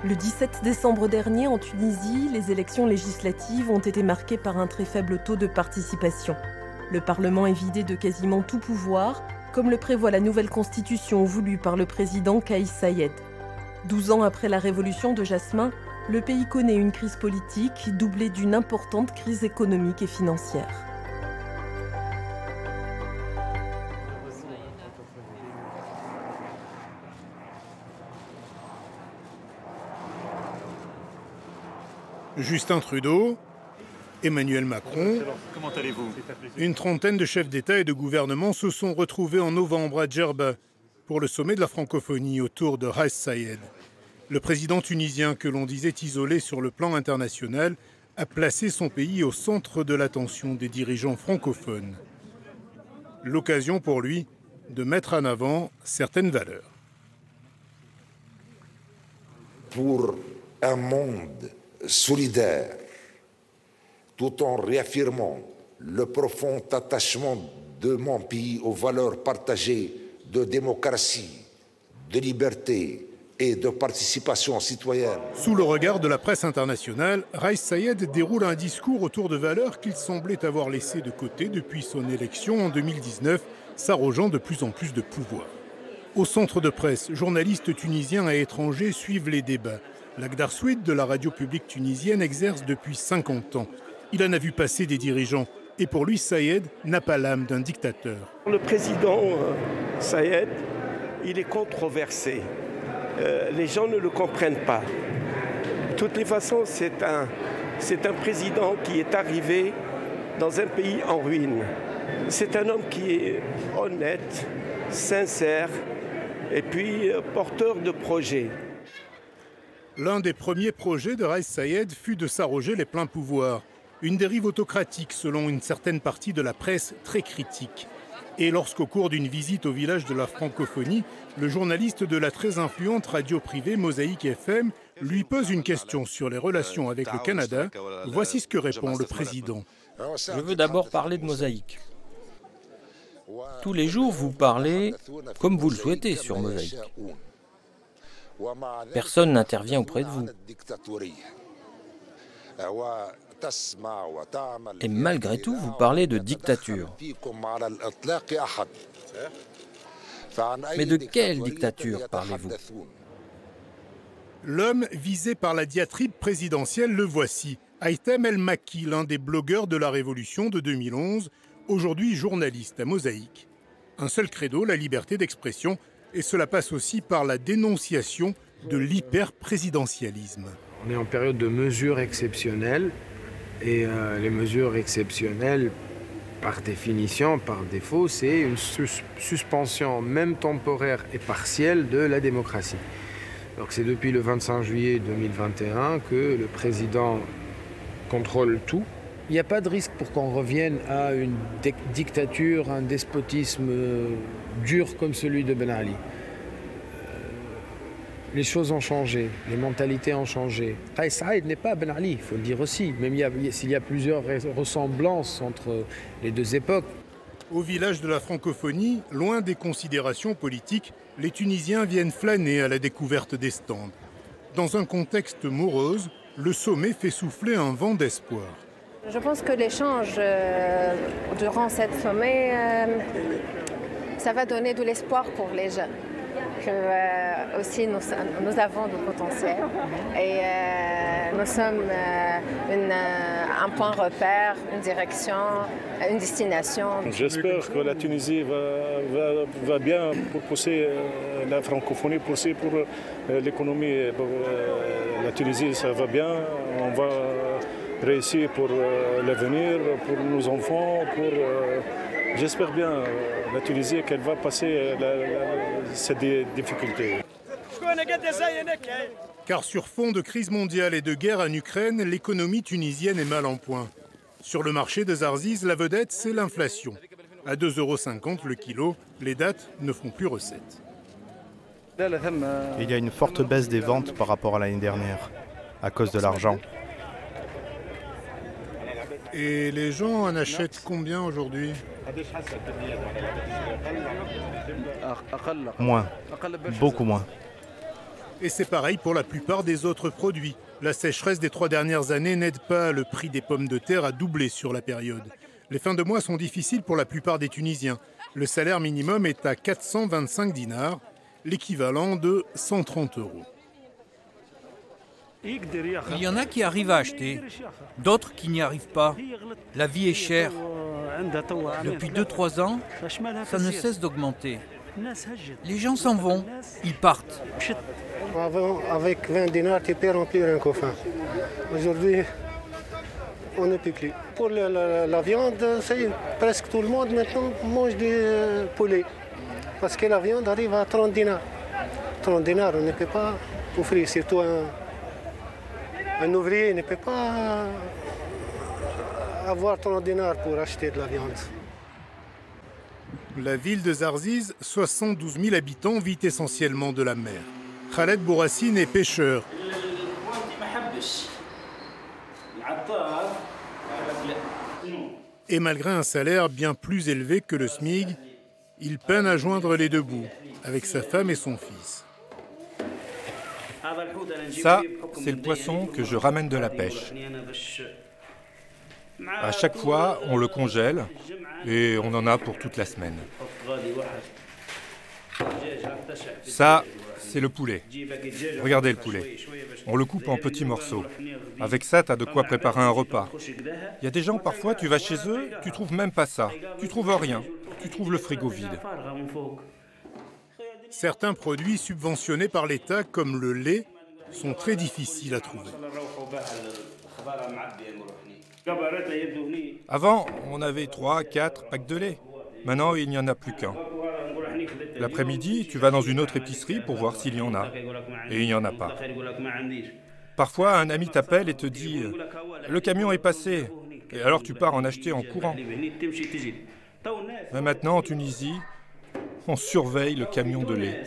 Le 17 décembre dernier, en Tunisie, les élections législatives ont été marquées par un très faible taux de participation. Le Parlement est vidé de quasiment tout pouvoir, comme le prévoit la nouvelle constitution voulue par le président Kais Saied. 12 ans après la révolution de Jasmin, le pays connaît une crise politique doublée d'une importante crise économique et financière. Justin Trudeau, Emmanuel Macron, comment allez-vous? Une trentaine de chefs d'État et de gouvernement se sont retrouvés en novembre à Djerba pour le sommet de la francophonie autour de Kais Saied. Le président tunisien, que l'on disait isolé sur le plan international, a placé son pays au centre de l'attention des dirigeants francophones. L'occasion pour lui de mettre en avant certaines valeurs. Pour un monde solidaire, tout en réaffirmant le profond attachement de mon pays aux valeurs partagées de démocratie, de liberté et de participation citoyenne. Sous le regard de la presse internationale, Kais Saied déroule un discours autour de valeurs qu'il semblait avoir laissées de côté depuis son élection en 2019, s'arrogeant de plus en plus de pouvoir. Au centre de presse, journalistes tunisiens et étrangers suivent les débats. Lakhdar Souid de la radio publique tunisienne exerce depuis 50 ans. Il en a vu passer des dirigeants. Et pour lui, Saied n'a pas l'âme d'un dictateur. Le président Saied, il est controversé. Les gens ne le comprennent pas. De toutes les façons, c'est un président qui est arrivé dans un pays en ruine. C'est un homme qui est honnête, sincère et puis porteur de projets. L'un des premiers projets de Kais Saied fut de s'arroger les pleins pouvoirs. Une dérive autocratique selon une certaine partie de la presse très critique. Et lorsqu'au cours d'une visite au village de la francophonie, le journaliste de la très influente radio privée Mosaïque FM lui pose une question sur les relations avec le Canada, voici ce que répond le président. Je veux d'abord parler de Mosaïque. Tous les jours, vous parlez comme vous le souhaitez sur Mosaïque. Personne n'intervient auprès de vous. Et malgré tout, vous parlez de dictature. Mais de quelle dictature parlez-vous? L'homme visé par la diatribe présidentielle, le voici. Haitham El Makki, l'un des blogueurs de la Révolution de 2011, aujourd'hui journaliste à Mosaïque. Un seul credo, la liberté d'expression, et cela passe aussi par la dénonciation de l'hyper-présidentialisme. On est en période de mesures exceptionnelles, et les mesures exceptionnelles, par définition, par défaut, c'est une suspension, même temporaire et partielle, de la démocratie. Donc c'est depuis le 25 juillet 2021 que le président contrôle tout. Il n'y a pas de risque pour qu'on revienne à une dictature, un despotisme dur comme celui de Ben Ali. Les choses ont changé, les mentalités ont changé. Kais Saied n'est pas Ben Ali, il faut le dire aussi, même s'il y a plusieurs ressemblances entre les deux époques. Au village de la francophonie, loin des considérations politiques, les Tunisiens viennent flâner à la découverte des stands. Dans un contexte morose, le sommet fait souffler un vent d'espoir. Je pense que l'échange durant ce sommet, ça va donner de l'espoir pour les jeunes. Que aussi nous avons du potentiel et nous sommes un point repère, une direction, une destination. J'espère que la Tunisie va bien pour pousser la francophonie, pousser pour l'économie. La Tunisie, ça va bien, on va réussir pour l'avenir, pour nos enfants, j'espère bien la Tunisie qu'elle va passer ces difficultés. Car sur fond de crise mondiale et de guerre en Ukraine, l'économie tunisienne est mal en point. Sur le marché des Arziz, la vedette, c'est l'inflation. À 2,50 € le kilo, les dattes ne font plus recette. Il y a une forte baisse des ventes par rapport à l'année dernière, à cause de l'argent. Et les gens en achètent combien aujourd'hui? Moins, beaucoup moins. Et c'est pareil pour la plupart des autres produits. La sécheresse des 3 dernières années n'aide pas, le prix des pommes de terre a doublé sur la période. Les fins de mois sont difficiles pour la plupart des Tunisiens. Le salaire minimum est à 425 dinars, l'équivalent de 130 €. Il y en a qui arrivent à acheter, d'autres qui n'y arrivent pas. La vie est chère. Depuis 2-3 ans, ça ne cesse d'augmenter. Les gens s'en vont, ils partent. Avant, avec 20 dinars, tu peux remplir un coffin. Aujourd'hui, on ne peut plus. Pour la viande, ça y est, presque tout le monde maintenant mange du poulet. Parce que la viande arrive à 30 dinars. 30 dinars, on ne peut pas offrir, surtout un ouvrier ne peut pas avoir 30 dinars pour acheter de la viande. La ville de Zarziz, 72 000 habitants, vit essentiellement de la mer. Khaled Bourassine est pêcheur. Et malgré un salaire bien plus élevé que le SMIC, il peine à joindre les deux bouts, avec sa femme et son fils. Ça, c'est le poisson que je ramène de la pêche. À chaque fois, on le congèle et on en a pour toute la semaine. Ça, c'est le poulet. Regardez le poulet. On le coupe en petits morceaux. Avec ça, tu as de quoi préparer un repas. Il y a des gens, parfois, tu vas chez eux, tu trouves même pas ça. Tu trouves rien. Tu trouves le frigo vide. Certains produits subventionnés par l'État, comme le lait, sont très difficiles à trouver. Avant, on avait 3-4 packs de lait. Maintenant, il n'y en a plus qu'un. L'après-midi, tu vas dans une autre épicerie pour voir s'il y en a. Et il n'y en a pas. Parfois, un ami t'appelle et te dit « Le camion est passé ». Et alors tu pars en acheter en courant. Mais maintenant, en Tunisie, on surveille le camion de lait.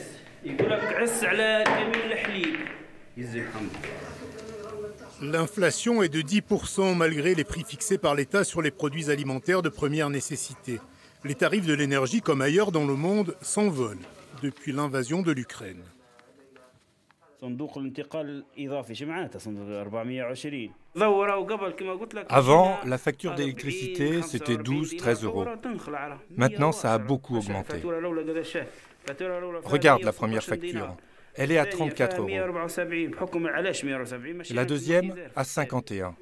L'inflation est de 10% malgré les prix fixés par l'État sur les produits alimentaires de première nécessité. Les tarifs de l'énergie, comme ailleurs dans le monde, s'envolent depuis l'invasion de l'Ukraine. Avant, la facture d'électricité, c'était 12-13 €. Maintenant, ça a beaucoup augmenté. Regarde la première facture. Elle est à 34 €. Et la deuxième, à 51.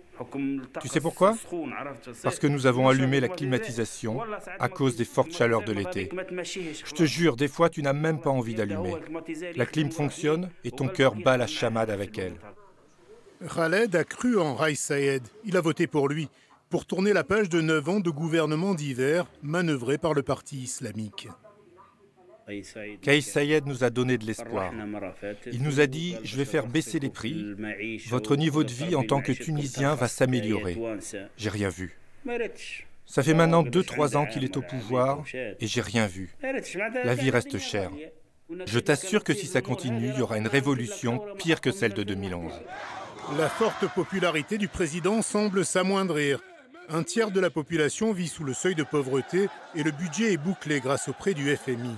Tu sais pourquoi? Parce que nous avons allumé la climatisation à cause des fortes chaleurs de l'été. Je te jure, des fois, tu n'as même pas envie d'allumer. La clim fonctionne et ton cœur bat la chamade avec elle. Khaled a cru en Raïs Saïed. Il a voté pour lui, pour tourner la page de 9 ans de gouvernement d'hiver manœuvré par le parti islamique. Kaïs Saïed nous a donné de l'espoir. Il nous a dit « Je vais faire baisser les prix. Votre niveau de vie en tant que Tunisien va s'améliorer. » J'ai rien vu. Ça fait maintenant 2-3 ans qu'il est au pouvoir et j'ai rien vu. La vie reste chère. Je t'assure que si ça continue, il y aura une révolution pire que celle de 2011. La forte popularité du président semble s'amoindrir. Un tiers de la population vit sous le seuil de pauvreté et le budget est bouclé grâce au prêt du FMI.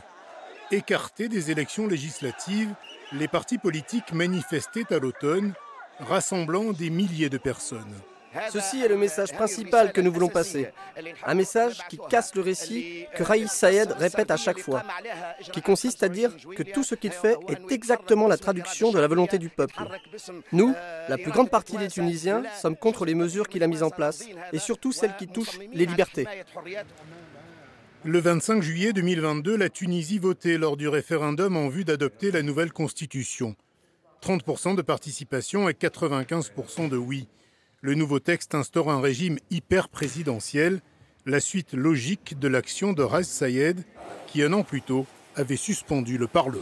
Écartés des élections législatives, les partis politiques manifestaient à l'automne, rassemblant des milliers de personnes. Ceci est le message principal que nous voulons passer. Un message qui casse le récit que Raïs Saïed répète à chaque fois, qui consiste à dire que tout ce qu'il fait est exactement la traduction de la volonté du peuple. Nous, la plus grande partie des Tunisiens, sommes contre les mesures qu'il a mises en place, et surtout celles qui touchent les libertés. Le 25 juillet 2022, la Tunisie votait lors du référendum en vue d'adopter la nouvelle constitution. 30% de participation et 95% de oui. Le nouveau texte instaure un régime hyper-présidentiel, la suite logique de l'action de Raïs Saïed, qui un an plus tôt avait suspendu le Parlement.